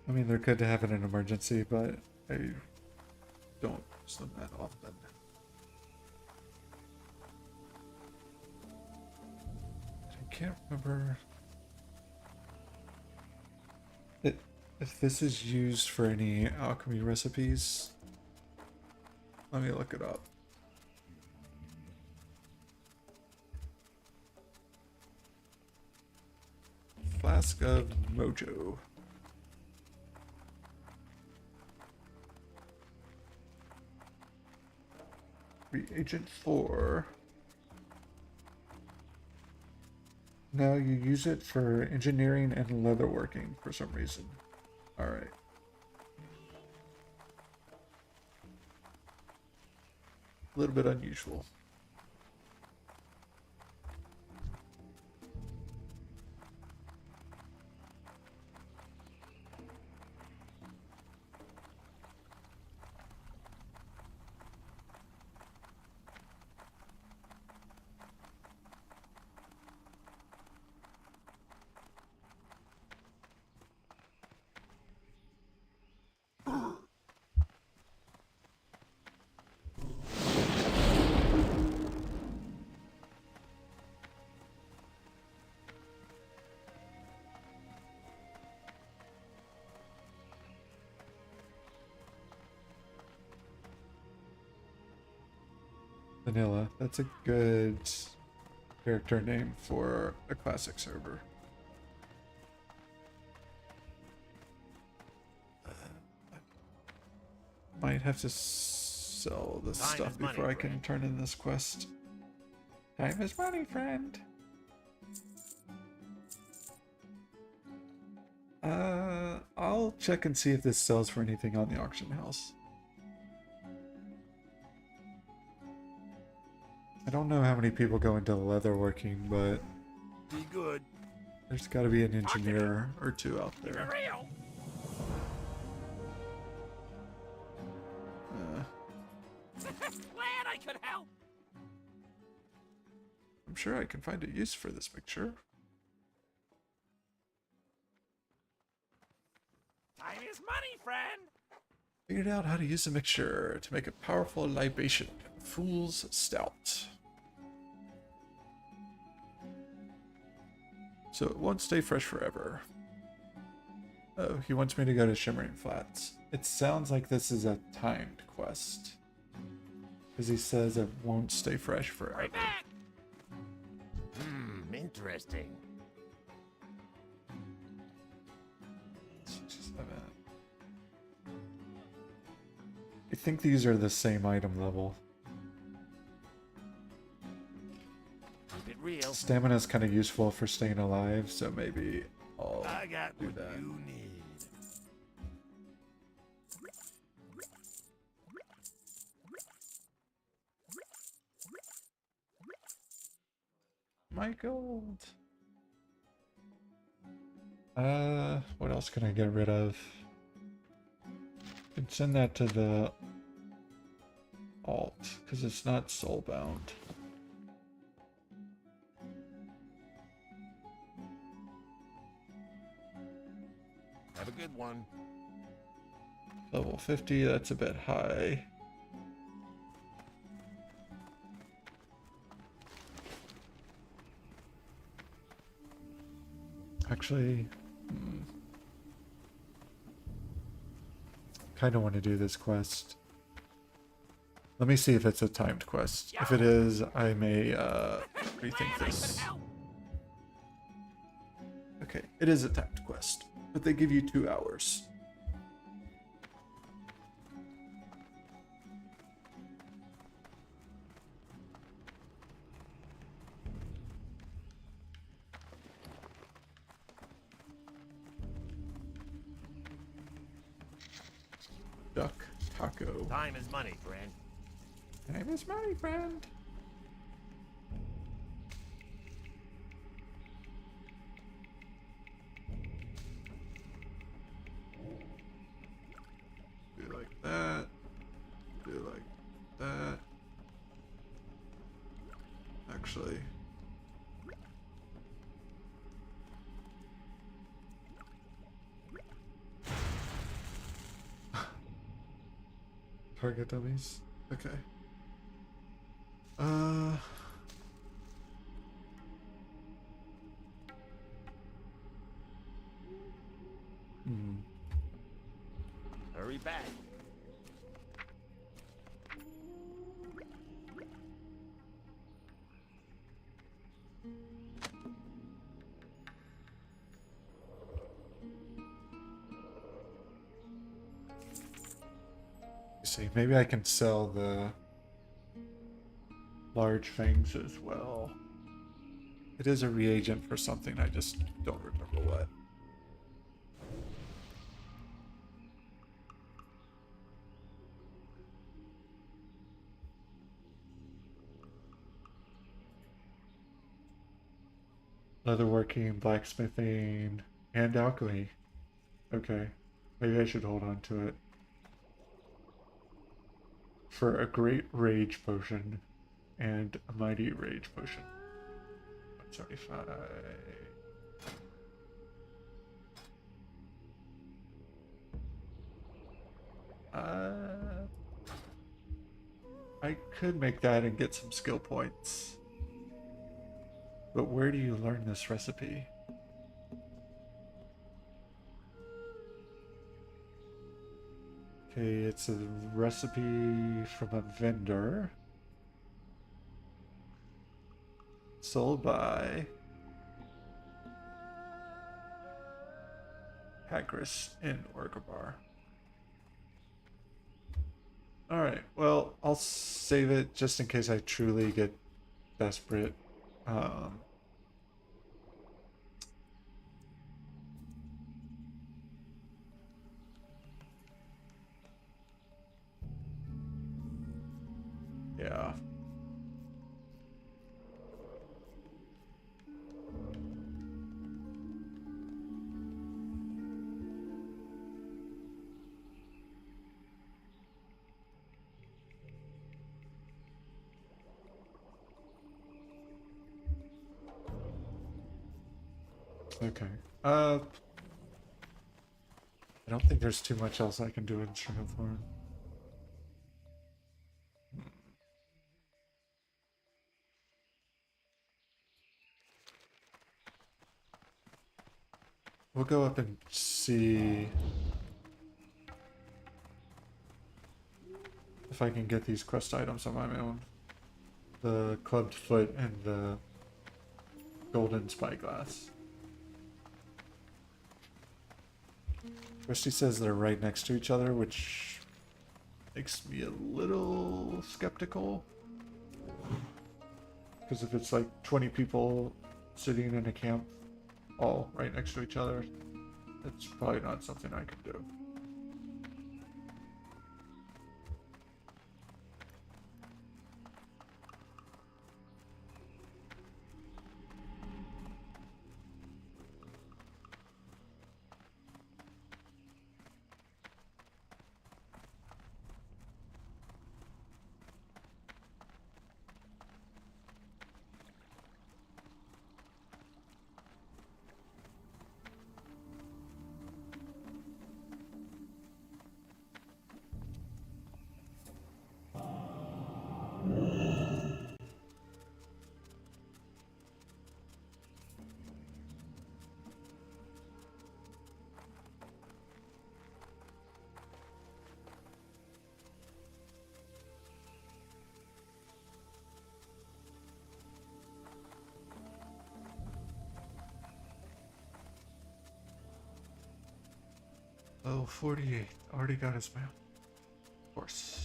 I mean, they're good to have in an emergency, but I don't use them that often. I can't remember if this is used for any alchemy recipes. Let me look it up. Flask of Mojo. Reagent 4. No, you use it for engineering and leatherworking for some reason. Alright. A little bit unusual. Vanilla. That's a good character name for a classic server. Might have to sell this Time stuff is money, before I can friend. turn in this quest. Time is money, friend. I'll check and see if this sells for anything on the auction house. I don't know how many people go into leatherworking, but Be good. there's got to be an engineer or two out Keep it there. real. Glad I could help. I'm sure I can find a use for this mixture. Time is money, friend. Figured out how to use the mixture to make a powerful libation. Fool's Stout. So it won't stay fresh forever. Oh, he wants me to go to Shimmering Flats. It sounds like this is a timed quest. Because he says it won't stay fresh forever. Right back. Interesting. 67. I think these are the same item level. Keep it real. Stamina's kind of useful for staying alive, so maybe I'll I got do what that. you need. My gold. What else can I get rid of? Could send that to the alt, because it's not soulbound. Have a good one. Level 50, that's a bit high. Actually, kind of want to do this quest. Let me see if it's a timed quest. If it is, I may rethink this. Okay, it is a timed quest, but they give you 2 hours. Duck taco. Time is money, friend. Time is money, friend. Do like that. Do like that. Actually. Target dummies. Okay. Hurry back. See, maybe I can sell the large fangs as well. It is a reagent for something, I just don't remember what. Leatherworking, blacksmithing, and alchemy. Okay, maybe I should hold on to it. For a great rage potion and a mighty rage potion. 175. I could make that and get some skill points. But where do you learn this recipe? Okay, it's a recipe from a vendor. Sold by Hagris in Orgabar. Alright, well, I'll save it just in case I truly get desperate. Yeah. Okay. I don't think there's too much else I can do in String of Thorn. We'll go up and see if I can get these quest items on my own. The clubbed foot and the golden spyglass. Christy says they're right next to each other, which makes me a little skeptical. Because if it's like 20 people sitting in a camp all right next to each other, it's probably not something I can do. Oh, 48. Already got his mount. Of course.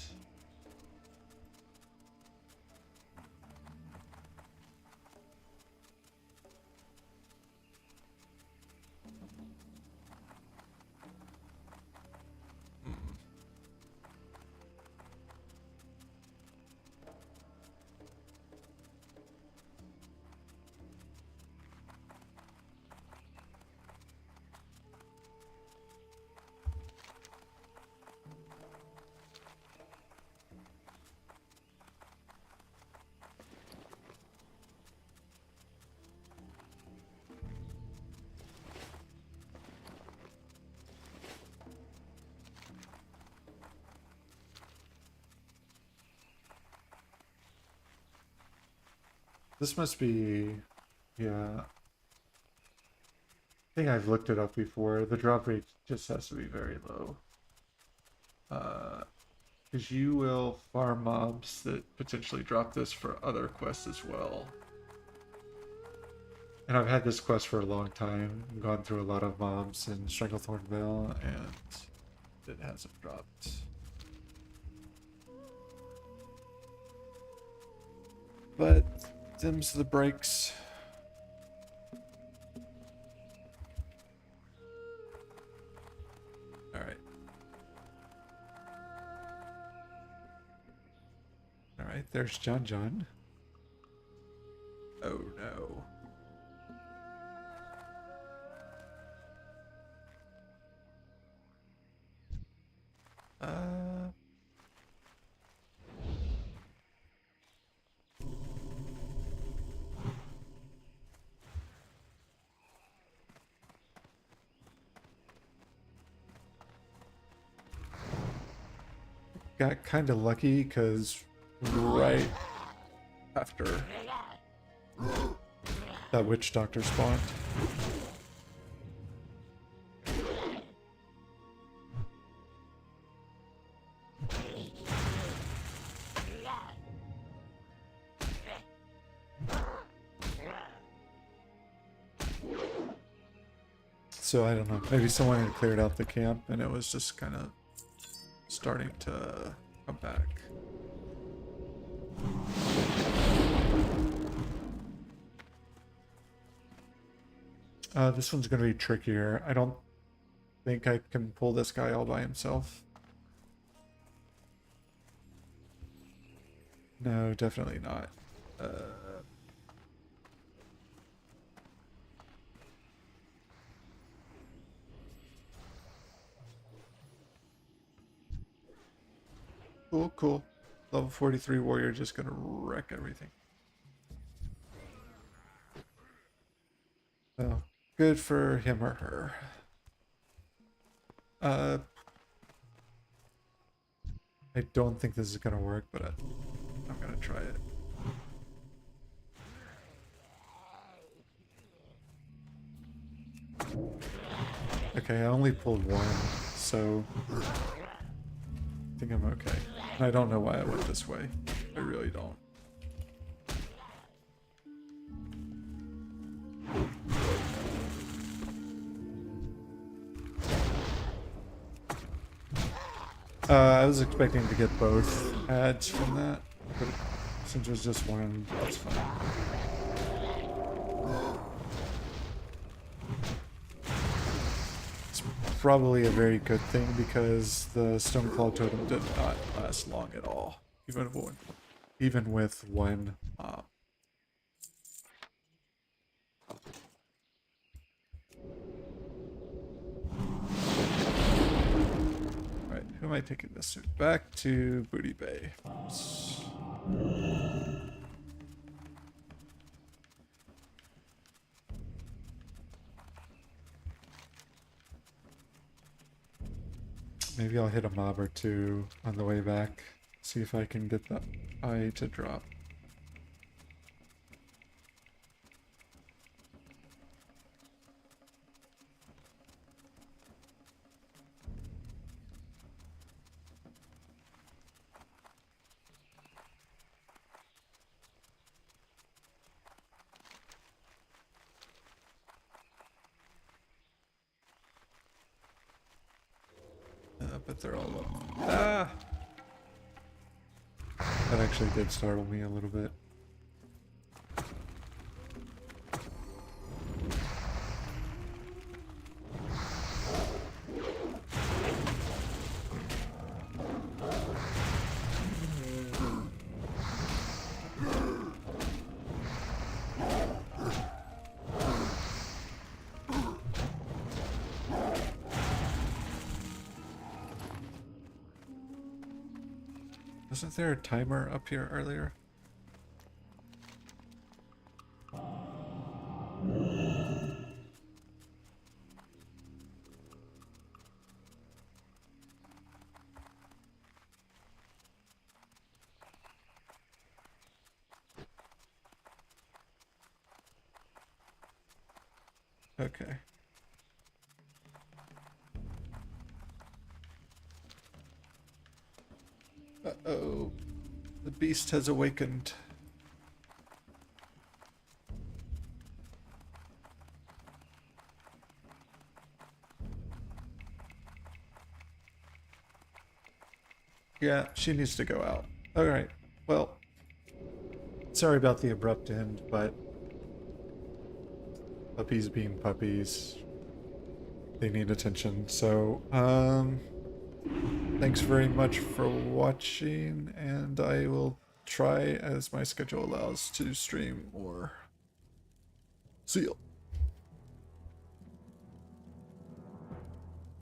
This must be, yeah. I think I've looked it up before. The drop rate just has to be very low. Because you will farm mobs that potentially drop this for other quests as well. And I've had this quest for a long time. I've gone through a lot of mobs in Stranglethornville, and it hasn't dropped. But them's the breaks. Alright. Alright, there's John John. Oh no. Got kind of lucky because right after that witch doctor spawned. So I don't know, maybe someone had cleared out the camp and it was just kind of starting to come back. This one's going to be trickier. I don't think I can pull this guy all by himself. No, definitely not. Cool, cool. Level 43 warrior just gonna wreck everything. So, good for him or her. I don't think this is gonna work, but I'm gonna try it. Okay, I only pulled one, so I think I'm okay. I don't know why I went this way. I really don't. I was expecting to get both ads from that, but since it was just one, that's fine. It's probably a very good thing because the Stoneclaw Totem did not last long at all, even with one Alright, who am I taking this to? Back to Booty Bay. Maybe I'll hit a mob or two on the way back. See if I can get the eye to drop. But they're all up. Ah! That actually did startle me a little bit. Wasn't there a timer up here earlier? Okay. Uh-oh. The beast has awakened. Yeah, she needs to go out. Alright, well, sorry about the abrupt end, but puppies being puppies, they need attention. So, thanks very much for watching, and I will try, as my schedule allows, to stream more. See ya.